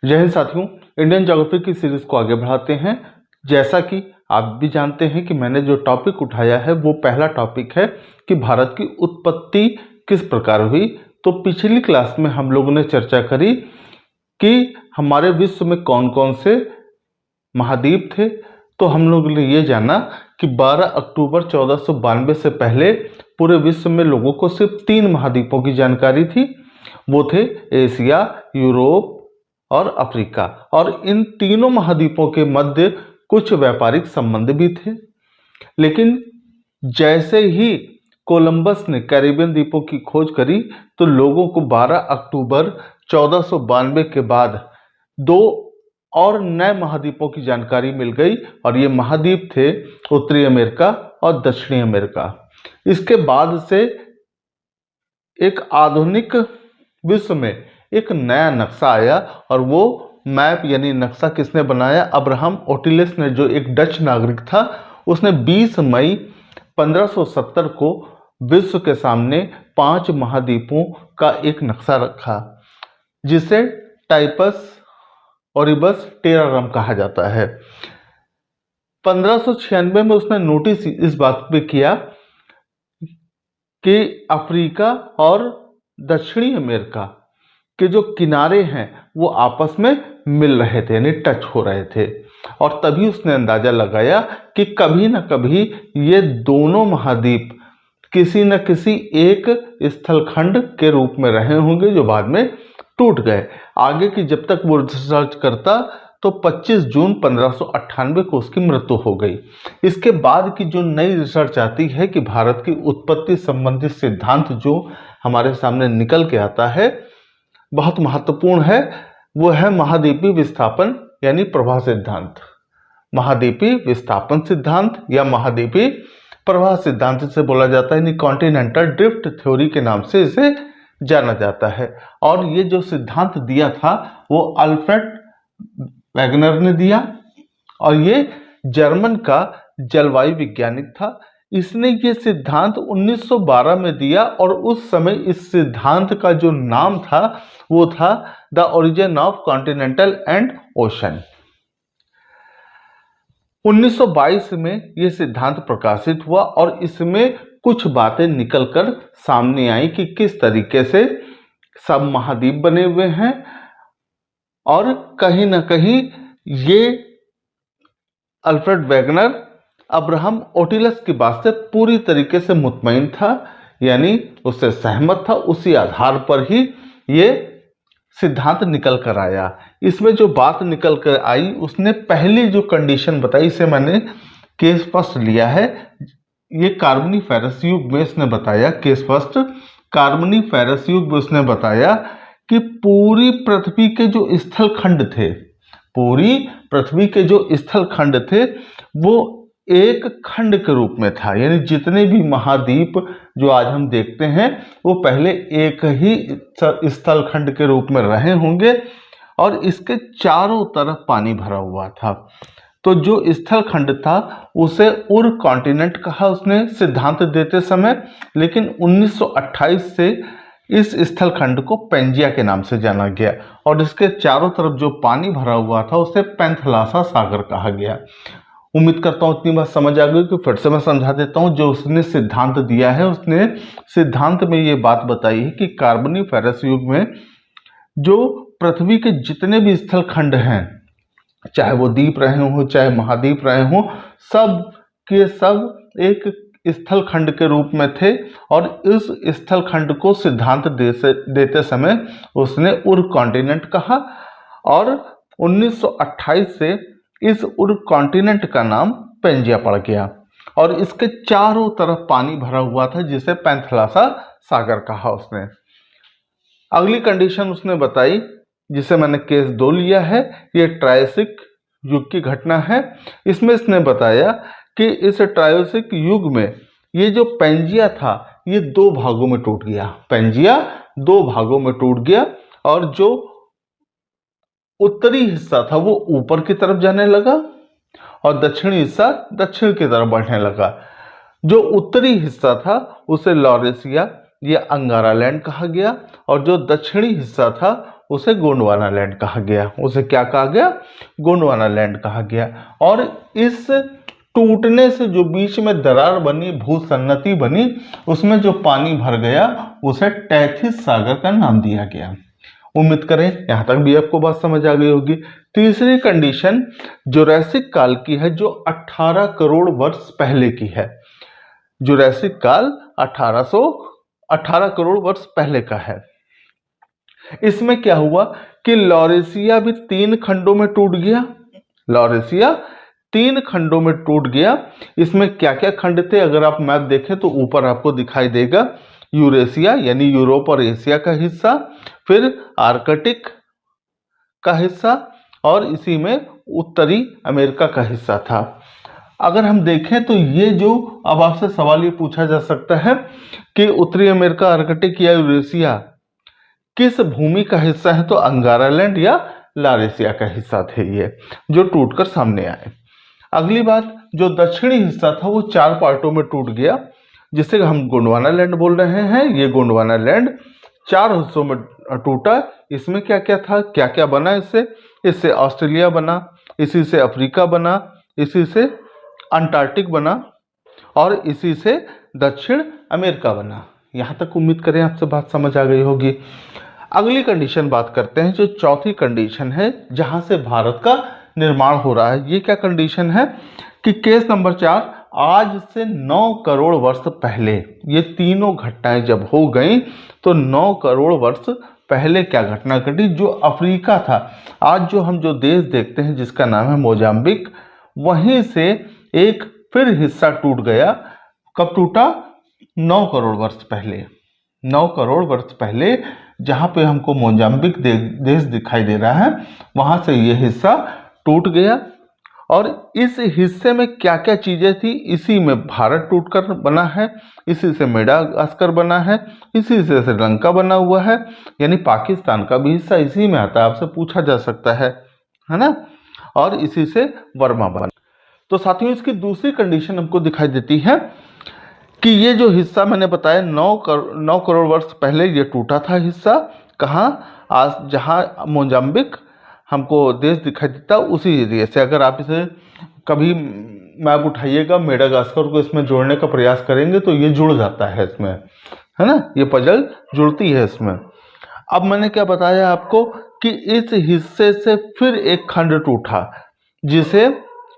जय हिंद साथियों, Indian geography की सीरीज को आगे बढ़ाते हैं। जैसा कि आप भी जानते हैं कि मैंने जो टॉपिक उठाया है वो पहला टॉपिक है कि भारत की उत्पत्ति किस प्रकार हुई। तो पिछली क्लास में हम लोगों ने चर्चा करी कि हमारे विश्व में कौन कौन से महाद्वीप थे। तो हम लोगों ने ये जाना कि 12 अक्टूबर 1492 से पहले पूरे विश्व में लोगों को सिर्फ 3 महाद्वीपों की जानकारी थी। वो थे एशिया, यूरोप और अफ्रीका। और इन तीनों महाद्वीपों के मध्य कुछ व्यापारिक संबंध भी थे। लेकिन जैसे ही कोलंबस ने कैरिबियन द्वीपों की खोज करी तो लोगों को 12 अक्टूबर 1492 के बाद 2 और नए महाद्वीपों की जानकारी मिल गई, और ये महाद्वीप थे उत्तरी अमेरिका और दक्षिणी अमेरिका। इसके बाद से एक आधुनिक विश्व में एक नया नक्शा आया, और वो मैप यानी नक्शा किसने बनाया? अब्राहम ओटिलस ने, जो एक डच नागरिक था। उसने 20 मई 1570 को विश्व के सामने 5 महाद्वीपों का एक नक्शा रखा, जिसे टाइपस ऑरिबस टेरारम कहा जाता है। 1596 में उसने नोटिस इस बात पे किया कि अफ्रीका और दक्षिणी अमेरिका के जो किनारे हैं वो आपस में मिल रहे थे, यानी टच हो रहे थे। और तभी उसने अंदाजा लगाया कि कभी न कभी ये दोनों महाद्वीप किसी न किसी एक स्थलखंड के रूप में रहे होंगे, जो बाद में टूट गए। आगे की जब तक वो रिसर्च करता तो 25 जून 1598 को उसकी मृत्यु हो गई। इसके बाद की जो नई रिसर्च आती है कि भारत की उत्पत्ति संबंधित सिद्धांत जो हमारे सामने निकल के आता है, बहुत महत्वपूर्ण है। वो है महाद्वीपीय विस्थापन यानी प्रवाह सिद्धांत। महाद्वीपीय विस्थापन सिद्धांत या महाद्वीपीय प्रवाह सिद्धांत से बोला जाता है, यानी कॉन्टिनेंटल ड्रिफ्ट थ्योरी के नाम से इसे जाना जाता है। और ये जो सिद्धांत दिया था वो अल्फ्रेड वैगनर ने दिया, और ये जर्मन का जलवायु वैज्ञानिक था। इसने ये सिद्धांत 1912 में दिया, और उस समय इस सिद्धांत का जो नाम था वो था the origin of continental and ocean. 1922 में ये सिद्धांत प्रकाशित हुआ, और इसमें कुछ बातें निकलकर सामने आई कि किस तरीके से सब महाद्वीप बने हुए हैं। और कहीं ना कहीं ये अल्फ्रेड वैगनर अब्राहम ओटिलस की बात से पूरी तरीके से मुतमईन था, यानी उससे सहमत था। उसी आधार पर ही ये सिद्धांत निकल कर आया। इसमें जो बात निकल कर आई, उसने पहली जो कंडीशन बताई, इसे मैंने केस फर्स्ट लिया है। ये कार्बोनिफेरस युग में इसने बताया, केस फर्स्ट कार्बोनिफेरस युग में उसने बताया कि पूरी पृथ्वी के जो स्थलखंड थे, पूरी पृथ्वी के जो स्थलखंड थे वो एक खंड के रूप में था। यानी जितने भी महाद्वीप जो आज हम देखते हैं वो पहले एक ही स्थलखंड के रूप में रहे होंगे, और इसके चारों तरफ पानी भरा हुआ था। तो जो स्थलखंड था उसे उर कॉन्टिनेंट कहा उसने सिद्धांत देते समय। लेकिन 1928 से इस स्थलखंड को पेंजिया के नाम से जाना गया, और इसके चारों तरफ जो पानी भरा हुआ था उसे पैंथलासा सागर कहा गया। उम्मीद करता हूँ इतनी बात समझ आ गई कि फिर से मैं समझा देता हूँ। जो उसने सिद्धांत दिया है, उसने सिद्धांत में ये बात बताई है कि कार्बोनिफेरस युग में जो पृथ्वी के जितने भी स्थलखंड हैं, चाहे वो द्वीप रहे हों चाहे महाद्वीप रहे हों, सब के सब एक स्थलखंड के रूप में थे। और इस स्थलखंड को सिद्धांत देते समय उसने उर कॉन्टिनेंट कहा, और 1928 से इस उर कॉन्टिनेंट का नाम पेंजिया पड़ गया, और इसके चारों तरफ पानी भरा हुआ था, जिसे पैंथलासा सागर कहा उसने। अगली कंडीशन उसने बताई, जिसे मैंने केस 2 लिया है, ये ट्रायसिक युग की घटना है। इसमें इसने बताया कि इस ट्रायसिक युग में ये जो पेंजिया था ये 2 भागों में टूट गया। पेंजिया 2 भागों में टूट गया, और जो उत्तरी हिस्सा था वो ऊपर की तरफ जाने लगा, और दक्षिणी हिस्सा दक्षिण की तरफ बढ़ने लगा। जो उत्तरी हिस्सा था उसे लॉरेसिया या अंगारा लैंड कहा गया, और जो दक्षिणी हिस्सा था उसे गोंडवाना लैंड कहा गया। उसे क्या कहा गया? गोंडवाना लैंड कहा गया। और इस टूटने से जो बीच में दरार बनी, भूसन्नति बनी, उसमें जो पानी भर गया उसे टैथिस सागर का नाम दिया गया। उम्मीद करें यहां तक भी आपको बात समझ आ गई होगी। तीसरी कंडीशन जुरैसिक काल की है, जो 18 करोड़ वर्ष पहले की है। जुरैसिक काल 18 करोड़ वर्ष पहले का है। इसमें क्या हुआ कि लॉरेशिया भी 3 खंडों में टूट गया। लॉरेशिया 3 खंडों में टूट गया। इसमें क्या क्या खंड थे? अगर आप मैप देखें तो ऊपर आपको दिखाई देगा यूरेशिया यानी यूरोप और एशिया का हिस्सा, फिर आर्कटिक का हिस्सा, और इसी में उत्तरी अमेरिका का हिस्सा था। अगर हम देखें तो ये जो, अब आपसे सवाल ये पूछा जा सकता है कि उत्तरी अमेरिका, आर्कटिक या यूरेशिया किस भूमि का हिस्सा है? तो अंगारा लैंड या लॉरेशिया का हिस्सा थे ये, जो टूटकर सामने आए। अगली बात, जो दक्षिणी हिस्सा था वो 4 पार्टों में टूट गया, जिसे हम गोंडवाना लैंड बोल रहे हैं। ये गोंडवाना लैंड 4 हिस्सों में टूटा। इसमें क्या क्या था, क्या क्या बना इससे? इससे ऑस्ट्रेलिया बना, इसी से अफ्रीका बना, इसी से अंटार्कटिक बना, और इसी से दक्षिण अमेरिका बना। यहाँ तक उम्मीद करें आपसे बात समझ आ गई होगी। अगली कंडीशन बात करते हैं, जो चौथी कंडीशन है, जहाँ से भारत का निर्माण हो रहा है। ये क्या कंडीशन है कि केस नंबर 4, आज से 9 करोड़ वर्ष पहले, ये तीनों घटनाएं जब हो गई तो 9 करोड़ वर्ष पहले क्या घटना घटी? जो अफ्रीका था, आज जो हम जो देश देखते हैं जिसका नाम है मोजाम्बिक, वहीं से एक फिर हिस्सा टूट गया। कब टूटा? 9 करोड़ वर्ष पहले। 9 करोड़ वर्ष पहले जहाँ पे हमको मोजाम्बिक देश दिखाई दे रहा है, वहाँ से ये हिस्सा टूट गया। और इस हिस्से में क्या क्या चीज़ें थी? इसी में भारत टूटकर बना है, इसी से मेडागास्कर बना है, इसी से श्रीलंका बना हुआ है, यानी पाकिस्तान का भी हिस्सा इसी में आता है। आपसे पूछा जा सकता है ना? और इसी से वर्मा बना। तो साथियों, इसकी दूसरी कंडीशन हमको दिखाई देती है कि ये जो हिस्सा मैंने बताया 9 करोड़ वर्ष पहले ये टूटा था हिस्सा। कहाँ? आज जहाँ मोजाम्बिक हमको देश दिखाई देता, उसी एरिया से। अगर आप इसे कभी मैप उठाइएगा, मेडागास्कर को इसमें जोड़ने का प्रयास करेंगे तो ये जुड़ जाता है इसमें, है ना? ये पजल जुड़ती है इसमें। अब मैंने क्या बताया आपको कि इस हिस्से से फिर एक खंड टूटा, जिसे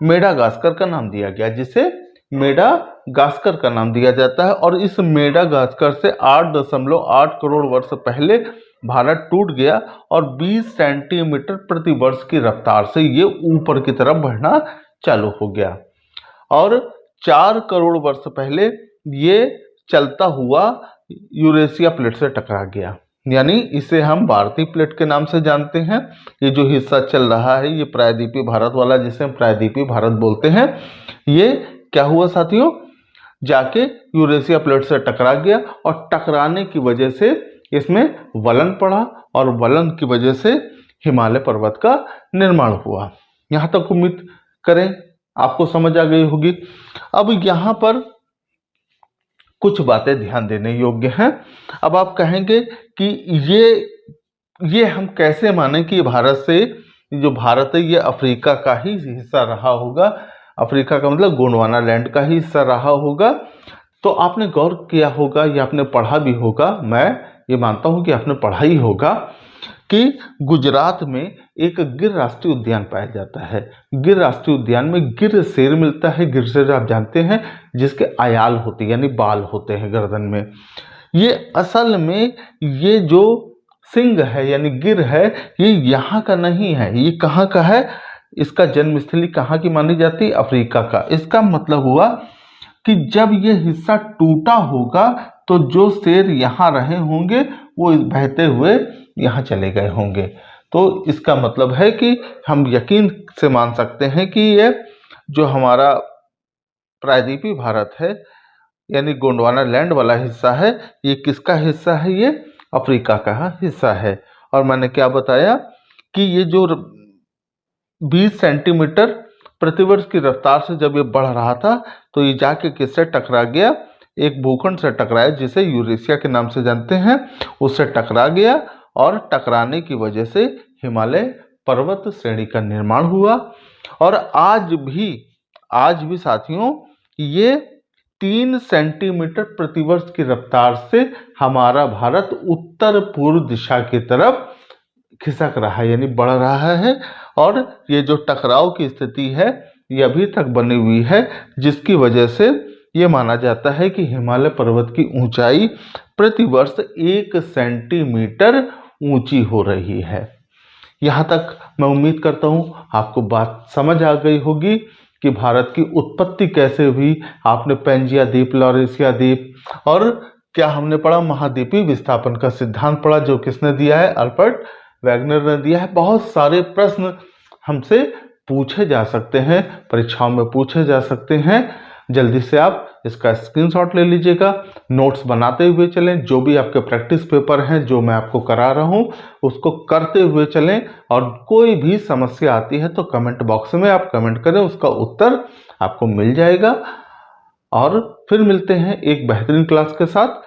मेडागास्कर का नाम दिया गया, जिसे मेडागास्कर का नाम दिया जाता है। और इस मेडागास्कर से 8.8 करोड़ वर्ष पहले भारत टूट गया, और 20 सेंटीमीटर प्रति वर्ष की रफ्तार से ये ऊपर की तरफ बढ़ना चालू हो गया। और 4 करोड़ वर्ष पहले ये चलता हुआ यूरेशिया प्लेट से टकरा गया, यानी इसे हम भारतीय प्लेट के नाम से जानते हैं। ये जो हिस्सा चल रहा है, ये प्रायद्वीपीय भारत वाला, जिसे हम प्रायद्वीपीय भारत बोलते हैं, ये क्या हुआ साथियों? जाके यूरेशिया प्लेट से टकरा गया, और टकराने की वजह से इसमें वलन पड़ा, और वलन की वजह से हिमालय पर्वत का निर्माण हुआ। यहाँ तक उम्मीद करें आपको समझ आ गई होगी। अब यहाँ पर कुछ बातें ध्यान देने योग्य हैं। अब आप कहेंगे कि ये हम कैसे माने कि भारत से, जो भारत है ये अफ्रीका का ही हिस्सा रहा होगा, अफ्रीका का मतलब गोंडवाना लैंड का ही हिस्सा रहा होगा। तो आपने गौर किया होगा या आपने पढ़ा भी होगा, मैं ये मानता हूँ कि आपने पढ़ा ही होगा, कि गुजरात में एक गिर राष्ट्रीय उद्यान पाया जाता है। गिर राष्ट्रीय उद्यान में गिर शेर मिलता है। गिर शेर आप जानते हैं, जिसके आयाल होते हैं, यानी बाल होते हैं गर्दन में। ये असल में ये जो सिंह है यानी गिर है, ये यहाँ का नहीं है। ये कहाँ का है? इसका जन्मस्थली कहाँ की मानी जाती है? अफ्रीका का। इसका मतलब हुआ कि जब ये हिस्सा टूटा होगा तो जो शेर यहाँ रहे होंगे वो बहते हुए यहाँ चले गए होंगे। तो इसका मतलब है कि हम यकीन से मान सकते हैं कि ये जो हमारा प्रायद्वीपीय भारत है, यानी गोंडवाना लैंड वाला हिस्सा है, ये किसका हिस्सा है? ये अफ्रीका का हिस्सा है। और मैंने क्या बताया कि ये जो 20 सेंटीमीटर प्रतिवर्ष की रफ्तार से जब ये बढ़ रहा था, तो ये जाके किससे टकरा गया? एक भूखंड से टकराया, जिसे यूरेशिया के नाम से जानते हैं, उससे टकरा गया। और टकराने की वजह से हिमालय पर्वत श्रेणी का निर्माण हुआ। और आज भी साथियों ये 3 सेंटीमीटर प्रतिवर्ष की रफ्तार से हमारा भारत उत्तर पूर्व दिशा की तरफ खिसक रहा है, यानी बढ़ रहा है। और ये जो टकराव की स्थिति है ये अभी तक बनी हुई है, जिसकी वजह से ये माना जाता है कि हिमालय पर्वत की ऊंचाई प्रतिवर्ष 1 सेंटीमीटर ऊंची हो रही है। यहाँ तक मैं उम्मीद करता हूँ आपको बात समझ आ गई होगी कि भारत की उत्पत्ति कैसे हुई। आपने पैंजिया द्वीप, लॉरेशिया द्वीप, और क्या हमने पढ़ा, महाद्वीपीय विस्थापन का सिद्धांत पढ़ा, जो किसने दिया है, अल्बर्ट वैगनर ने दिया है। बहुत सारे प्रश्न हमसे पूछे जा सकते हैं, परीक्षाओं में पूछे जा सकते हैं। जल्दी से आप इसका स्क्रीनशॉट ले लीजिएगा, नोट्स बनाते हुए चलें। जो भी आपके प्रैक्टिस पेपर हैं जो मैं आपको करा रहा हूं उसको करते हुए चलें। और कोई भी समस्या आती है तो कमेंट बॉक्स में आप कमेंट करें, उसका उत्तर आपको मिल जाएगा। और फिर मिलते हैं एक बेहतरीन क्लास के साथ।